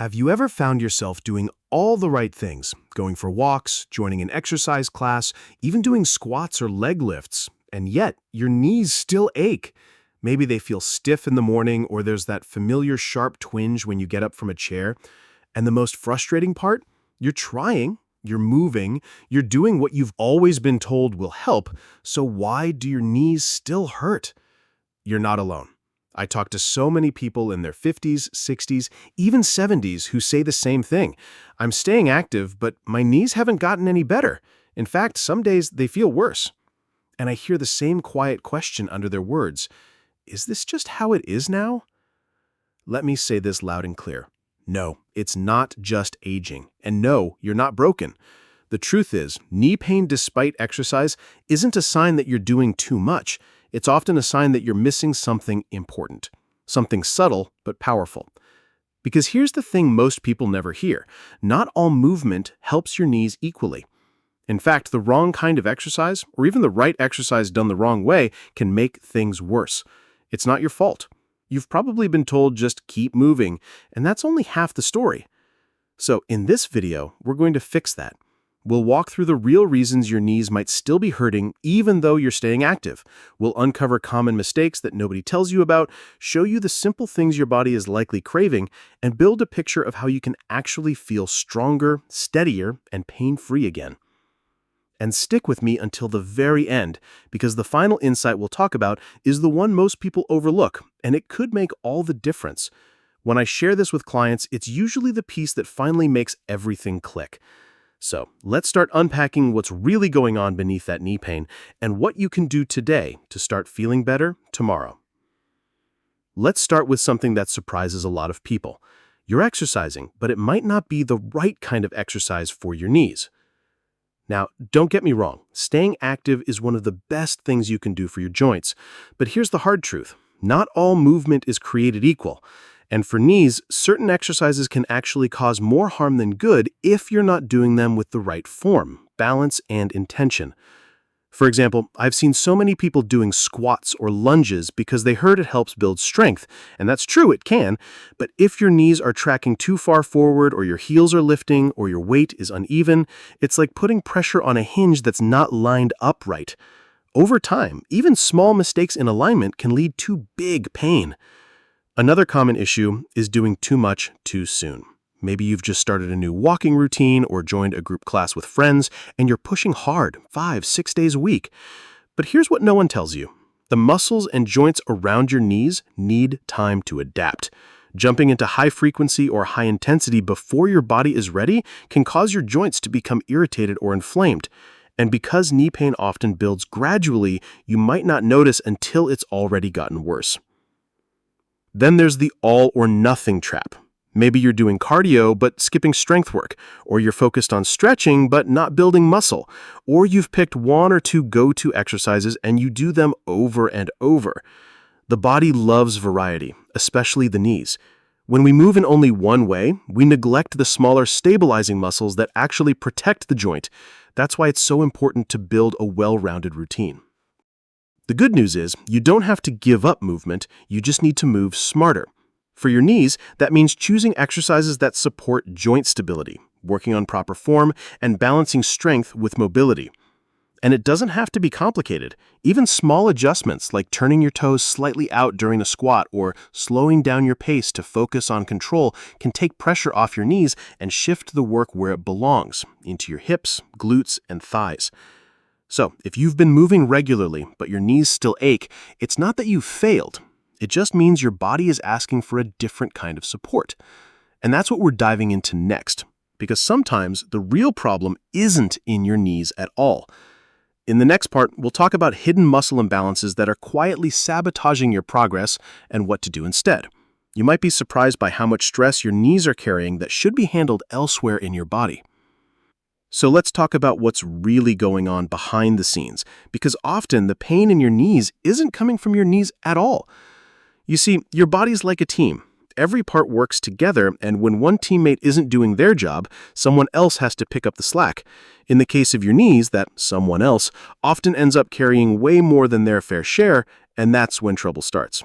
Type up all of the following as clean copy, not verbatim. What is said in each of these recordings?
Have you ever found yourself doing all the right things, going for walks, joining an exercise class, even doing squats or leg lifts, and yet your knees still ache? Maybe they feel stiff in the morning, or there's that familiar sharp twinge when you get up from a chair. And the most frustrating part? You're trying, you're moving, you're doing what you've always been told will help, so why do your knees still hurt? You're not alone. I talk to so many people in their 50s, 60s, even 70s who say the same thing. I'm staying active, but my knees haven't gotten any better. In fact, some days they feel worse. And I hear the same quiet question under their words. Is this just how it is now? Let me say this loud and clear. No, it's not just aging. And no, you're not broken. The truth is, knee pain despite exercise isn't a sign that you're doing too much. It's often a sign that you're missing something important, something subtle but powerful. Because here's the thing most people never hear. Not all movement helps your knees equally. In fact, the wrong kind of exercise, or even the right exercise done the wrong way, can make things worse. It's not your fault. You've probably been told just keep moving, and that's only half the story. So in this video, we're going to fix that. We'll walk through the real reasons your knees might still be hurting even though you're staying active. We'll uncover common mistakes that nobody tells you about, show you the simple things your body is likely craving, and build a picture of how you can actually feel stronger, steadier, and pain-free again. And stick with me until the very end, because the final insight we'll talk about is the one most people overlook, and it could make all the difference. When I share this with clients, it's usually the piece that finally makes everything click. So let's start unpacking what's really going on beneath that knee pain and what you can do today to start feeling better tomorrow. Let's start with something that surprises a lot of people. You're exercising, but it might not be the right kind of exercise for your knees. Now, don't get me wrong, staying active is one of the best things you can do for your joints. But here's the hard truth. Not all movement is created equal. And for knees, certain exercises can actually cause more harm than good if you're not doing them with the right form, balance, and intention. For example, I've seen so many people doing squats or lunges because they heard it helps build strength, and that's true, it can, but if your knees are tracking too far forward or your heels are lifting or your weight is uneven, it's like putting pressure on a hinge that's not lined up right. Over time, even small mistakes in alignment can lead to big pain. Another common issue is doing too much too soon. Maybe you've just started a new walking routine or joined a group class with friends, and you're pushing hard 5-6 days a week. But here's what no one tells you. The muscles and joints around your knees need time to adapt. Jumping into high frequency or high intensity before your body is ready can cause your joints to become irritated or inflamed. And because knee pain often builds gradually, you might not notice until it's already gotten worse. Then there's the all-or-nothing trap. Maybe you're doing cardio but skipping strength work, or you're focused on stretching but not building muscle, or you've picked one or two go-to exercises and you do them over and over. The body loves variety, especially the knees. When we move in only one way, we neglect the smaller stabilizing muscles that actually protect the joint. That's why it's so important to build a well-rounded routine. The good news is, you don't have to give up movement, you just need to move smarter. For your knees, that means choosing exercises that support joint stability, working on proper form, and balancing strength with mobility. And it doesn't have to be complicated. Even small adjustments like turning your toes slightly out during a squat or slowing down your pace to focus on control can take pressure off your knees and shift the work where it belongs, into your hips, glutes, and thighs. So, if you've been moving regularly but your knees still ache, it's not that you've failed. It just means your body is asking for a different kind of support. And that's what we're diving into next, because sometimes the real problem isn't in your knees at all. In the next part, we'll talk about hidden muscle imbalances that are quietly sabotaging your progress and what to do instead. You might be surprised by how much stress your knees are carrying that should be handled elsewhere in your body. So let's talk about what's really going on behind the scenes, because often the pain in your knees isn't coming from your knees at all. You see, your body's like a team. Every part works together, and when one teammate isn't doing their job, someone else has to pick up the slack. In the case of your knees, that someone else often ends up carrying way more than their fair share, and that's when trouble starts.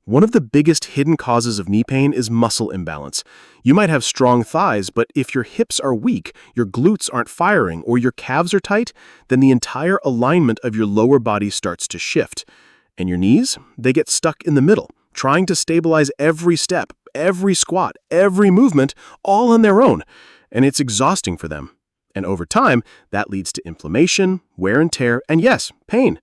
One of the biggest hidden causes of knee pain is muscle imbalance. You might have strong thighs, but if your hips are weak, your glutes aren't firing, or your calves are tight, then the entire alignment of your lower body starts to shift. And your knees, they get stuck in the middle, trying to stabilize every step, every squat, every movement, all on their own. And it's exhausting for them. And over time, that leads to inflammation, wear and tear, and yes, pain.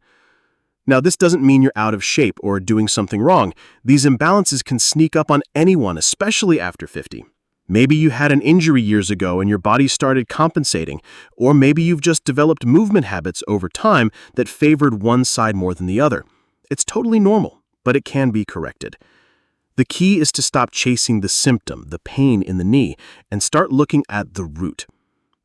Now, this doesn't mean you're out of shape or doing something wrong. These imbalances can sneak up on anyone, especially after 50. Maybe you had an injury years ago and your body started compensating, or maybe you've just developed movement habits over time that favored one side more than the other. It's totally normal, but it can be corrected. The key is to stop chasing the symptom, the pain in the knee, and start looking at the root.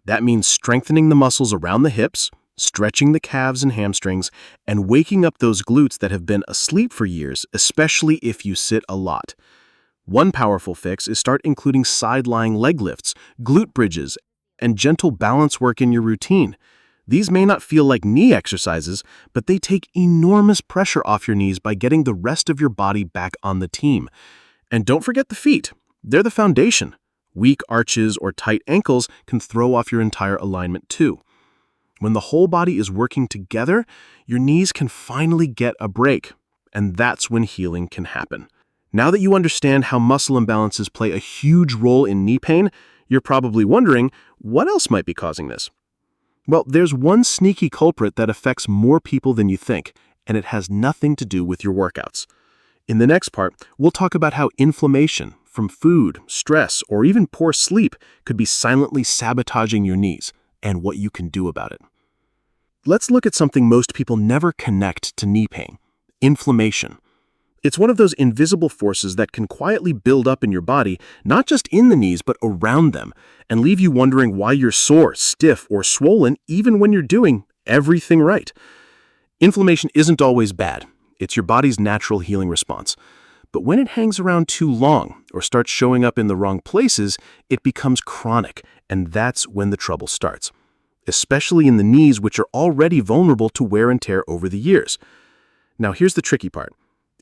That means strengthening the muscles around the hips, stretching the calves and hamstrings, and waking up those glutes that have been asleep for years, especially if you sit a lot. One powerful fix is start including side-lying leg lifts, glute bridges, and gentle balance work in your routine. These may not feel like knee exercises, but they take enormous pressure off your knees by getting the rest of your body back on the team. And don't forget the feet. They're the foundation. Weak arches or tight ankles can throw off your entire alignment too. When the whole body is working together, your knees can finally get a break, and that's when healing can happen. Now that you understand how muscle imbalances play a huge role in knee pain, you're probably wondering, what else might be causing this? Well, there's one sneaky culprit that affects more people than you think, and it has nothing to do with your workouts. In the next part, we'll talk about how inflammation from food, stress, or even poor sleep could be silently sabotaging your knees, and what you can do about it. Let's look at something most people never connect to knee pain: inflammation. It's one of those invisible forces that can quietly build up in your body, not just in the knees, but around them, and leave you wondering why you're sore, stiff, or swollen even when you're doing everything right. Inflammation isn't always bad. It's your body's natural healing response. But when it hangs around too long or starts showing up in the wrong places, it becomes chronic, and that's when the trouble starts, especially in the knees, which are already vulnerable to wear and tear over the years. Now, here's the tricky part.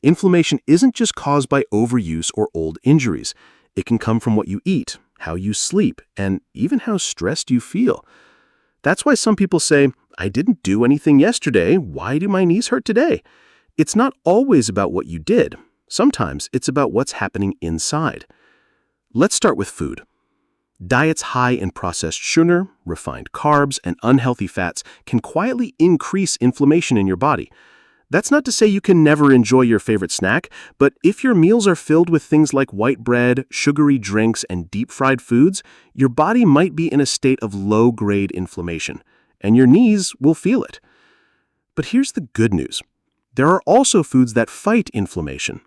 Inflammation isn't just caused by overuse or old injuries. It can come from what you eat, how you sleep, and even how stressed you feel. That's why some people say, "I didn't do anything yesterday. Why do my knees hurt today?" It's not always about what you did. Sometimes it's about what's happening inside. Let's start with food. Diets high in processed sugar, refined carbs, and unhealthy fats can quietly increase inflammation in your body. That's not to say you can never enjoy your favorite snack, but if your meals are filled with things like white bread, sugary drinks, and deep-fried foods, your body might be in a state of low-grade inflammation, and your knees will feel it. But here's the good news. There are also foods that fight inflammation.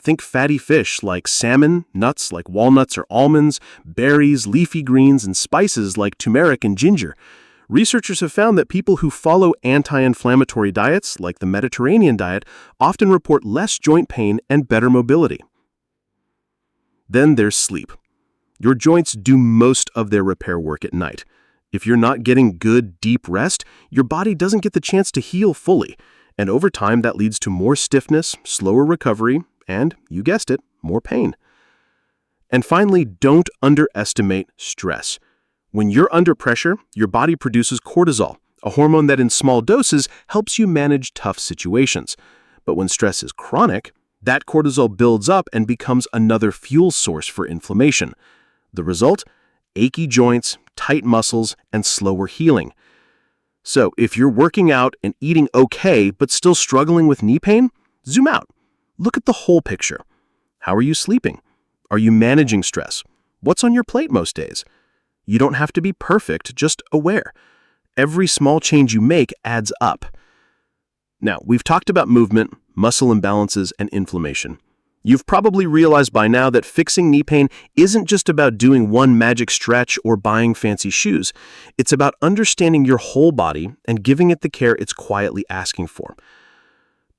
Think fatty fish like salmon, nuts like walnuts or almonds, berries, leafy greens, and spices like turmeric and ginger. Researchers have found that people who follow anti-inflammatory diets, like the Mediterranean diet, often report less joint pain and better mobility. Then there's sleep. Your joints do most of their repair work at night. If you're not getting good, deep rest, your body doesn't get the chance to heal fully, and over time that leads to more stiffness, slower recovery, and, you guessed it, more pain. And finally, don't underestimate stress. When you're under pressure, your body produces cortisol, a hormone that in small doses helps you manage tough situations. But when stress is chronic, that cortisol builds up and becomes another fuel source for inflammation. The result? Achy joints, tight muscles, and slower healing. So if you're working out and eating okay but still struggling with knee pain, zoom out. Look at the whole picture. How are you sleeping? Are you managing stress? What's on your plate most days? You don't have to be perfect, just aware. Every small change you make adds up. Now, we've talked about movement, muscle imbalances, and inflammation. You've probably realized by now that fixing knee pain isn't just about doing one magic stretch or buying fancy shoes. It's about understanding your whole body and giving it the care it's quietly asking for.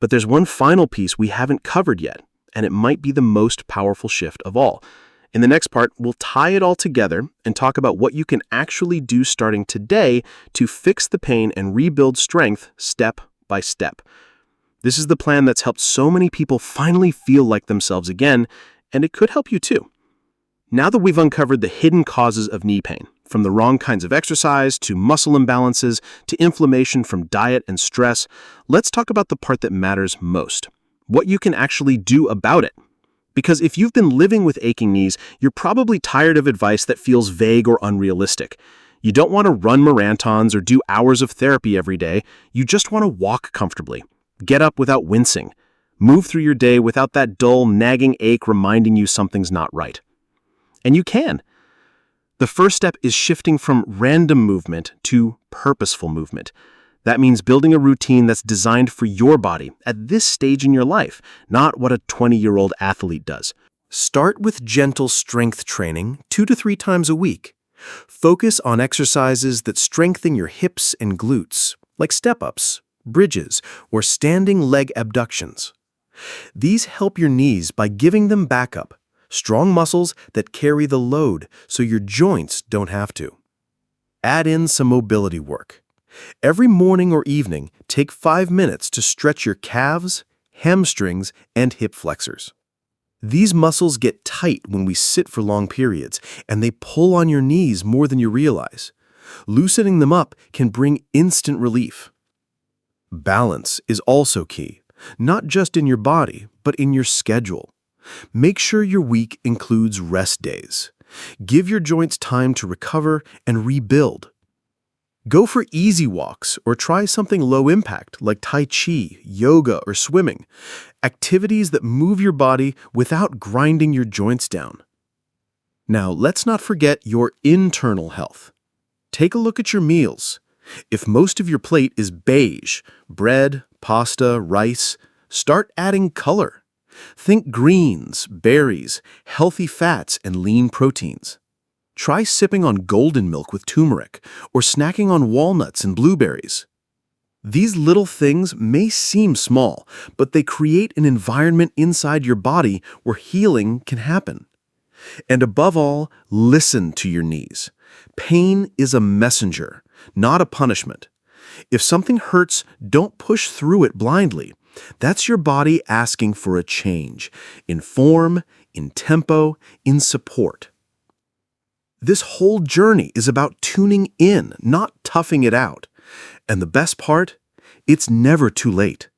But there's one final piece we haven't covered yet, and it might be the most powerful shift of all. In the next part, we'll tie it all together and talk about what you can actually do starting today to fix the pain and rebuild strength step by step. This is the plan that's helped so many people finally feel like themselves again, and it could help you too. Now that we've uncovered the hidden causes of knee pain, from the wrong kinds of exercise to muscle imbalances to inflammation from diet and stress, let's talk about the part that matters most: what you can actually do about it. Because if you've been living with aching knees, you're probably tired of advice that feels vague or unrealistic. You don't want to run marathons or do hours of therapy every day. You just want to walk comfortably, get up without wincing, move through your day without that dull, nagging ache reminding you something's not right. And you can. The first step is shifting from random movement to purposeful movement. That means building a routine that's designed for your body at this stage in your life, not what a 20-year-old athlete does. Start with gentle strength training 2 to 3 times a week. Focus on exercises that strengthen your hips and glutes, like step-ups, bridges, or standing leg abductions. These help your knees by giving them backup, strong muscles that carry the load so your joints don't have to. Add in some mobility work. Every morning or evening, take 5 minutes to stretch your calves, hamstrings, and hip flexors. These muscles get tight when we sit for long periods, and they pull on your knees more than you realize. Loosening them up can bring instant relief. Balance is also key, not just in your body, but in your schedule. Make sure your week includes rest days. Give your joints time to recover and rebuild. Go for easy walks or try something low impact like Tai Chi, yoga, or swimming. Activities that move your body without grinding your joints down. Now, let's not forget your internal health. Take a look at your meals. If most of your plate is beige, bread, pasta, rice, start adding color. Think greens, berries, healthy fats, and lean proteins. Try sipping on golden milk with turmeric or snacking on walnuts and blueberries. These little things may seem small, but they create an environment inside your body where healing can happen. And above all, listen to your knees. Pain is a messenger, not a punishment. If something hurts, don't push through it blindly. That's your body asking for a change, in form, in tempo, in support. This whole journey is about tuning in, not toughing it out. And the best part? It's never too late.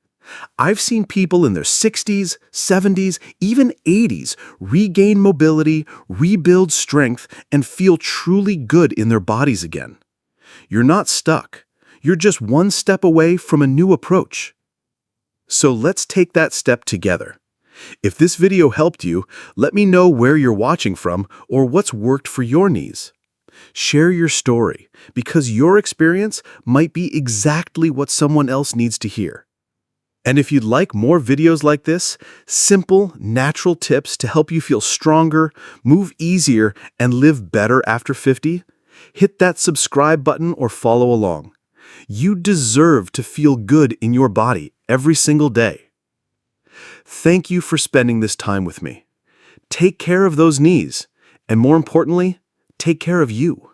I've seen people in their 60s, 70s, even 80s regain mobility, rebuild strength, and feel truly good in their bodies again. You're not stuck. You're just one step away from a new approach. So let's take that step together. If this video helped you, let me know where you're watching from or what's worked for your knees. Share your story, because your experience might be exactly what someone else needs to hear. And if you'd like more videos like this, simple, natural tips to help you feel stronger, move easier, and live better after 50, hit that subscribe button or follow along. You deserve to feel good in your body every single day. Thank you for spending this time with me. Take care of those knees, and more importantly, take care of you.